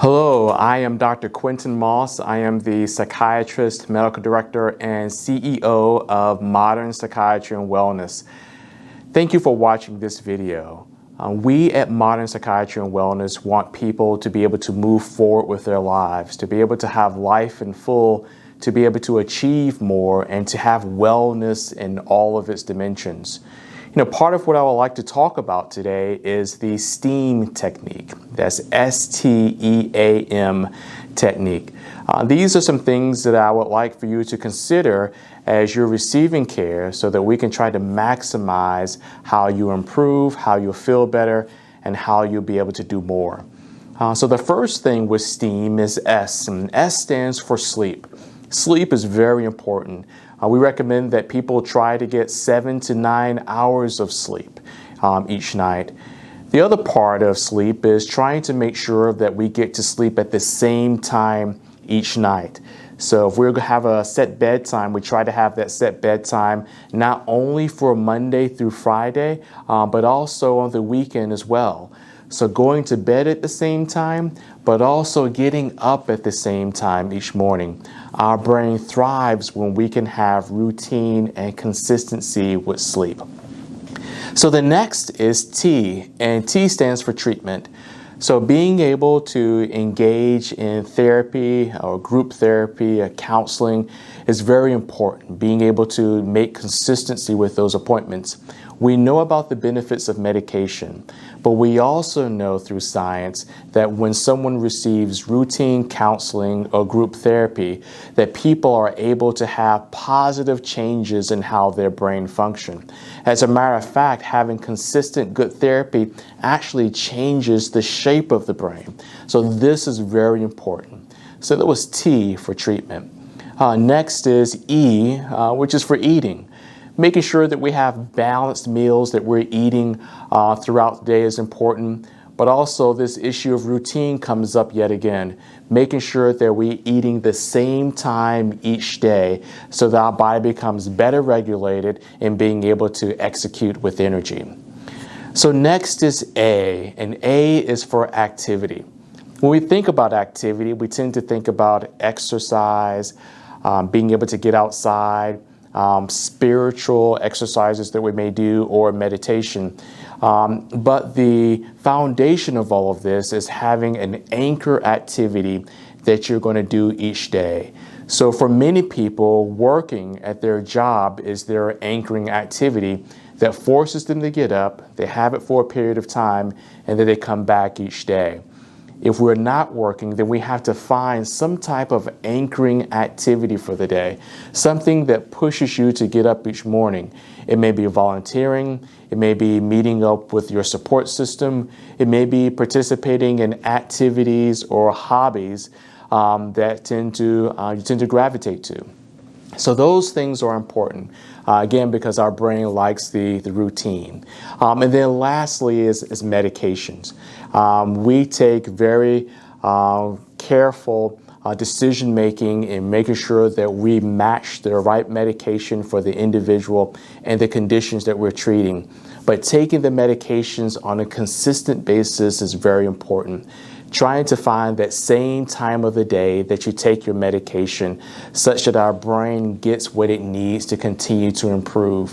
Hello, I am Dr. Quentin Moss. I am the psychiatrist, medical director, and CEO of Modern Psychiatry and Wellness. Thank you for watching this video. We at Modern Psychiatry and Wellness want people to be able to move forward with their lives, to be able to have life in full, to be able to achieve more, and to have wellness in all of its dimensions. Part of what I would like to talk about today is the STEAM technique. That's STEAM technique. These are some things that I would like for you to consider as you're receiving care so that we can try to maximize how you improve, how you'll feel better, and how you'll be able to do more. So the first thing with STEAM is S, and S stands for sleep. Sleep is very important. We recommend that people try to get 7 to 9 hours of sleep each night. The other part of sleep is trying to make sure that we get to sleep at the same time each night. So if we're going to have a set bedtime, we try to have that set bedtime not only for Monday through Friday, but also on the weekend as well. So going to bed at the same time, but also getting up at the same time each morning. Our brain thrives when we can have routine and consistency with sleep. So the next is T, and T stands for treatment. So being able to engage in therapy or group therapy or counseling is very important. Being able to make consistency with those appointments. We know about the benefits of medication, but we also know through science that when someone receives routine counseling or group therapy, that people are able to have positive changes in how their brain function. As a matter of fact, having consistent good therapy actually changes the shape of the brain. So this is very important. So that was T for treatment. Next is E, which is for eating. Making sure that we have balanced meals that we're eating throughout the day is important, but also this issue of routine comes up yet again. Making sure that we're eating the same time each day so that our body becomes better regulated in being able to execute with energy. So next is A, and A is for activity. When we think about activity, we tend to think about exercise, being able to get outside, spiritual exercises that we may do, or meditation. But the foundation of all of this is having an anchor activity that you're going to do each day. So for many people, working at their job is their anchoring activity that forces them to get up, they have it for a period of time, and then they come back each day. If we're not working, then we have to find some type of anchoring activity for the day, something that pushes you to get up each morning. It may be volunteering, it may be meeting up with your support system, it may be participating in activities or hobbies that you tend to gravitate to. So those things are important, again, because our brain likes the routine. And then lastly is medications. We take very careful decision making in making sure that we match the right medication for the individual and the conditions that we're treating. But taking the medications on a consistent basis is very important. Trying to find that same time of the day that you take your medication such that our brain gets what it needs to continue to improve.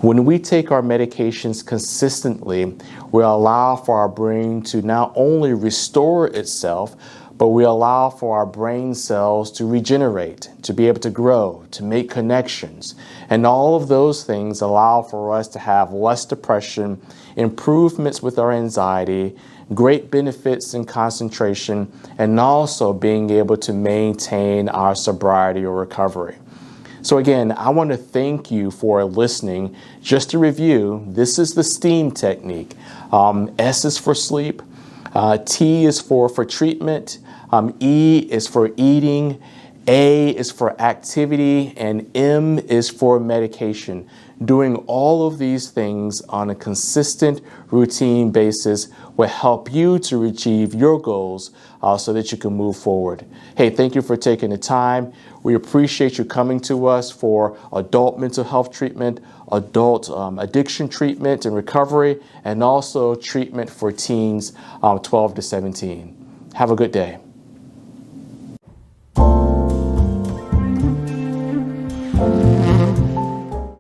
When we take our medications consistently, we allow for our brain to not only restore itself, but we allow for our brain cells to regenerate, to be able to grow, to make connections. And all of those things allow for us to have less depression, improvements with our anxiety, great benefits in concentration, and also being able to maintain our sobriety or recovery. So again, I want to thank you for listening. Just to review, this is the STEAM technique. S is for sleep, T is for treatment, E is for eating, A is for activity, and M is for medication. Doing all of these things on a consistent routine basis will help you to achieve your goals so that you can move forward. Hey, thank you for taking the time. We appreciate you coming to us for adult mental health treatment, adult addiction treatment and recovery, and also treatment for teens 12 to 17. Have a good day.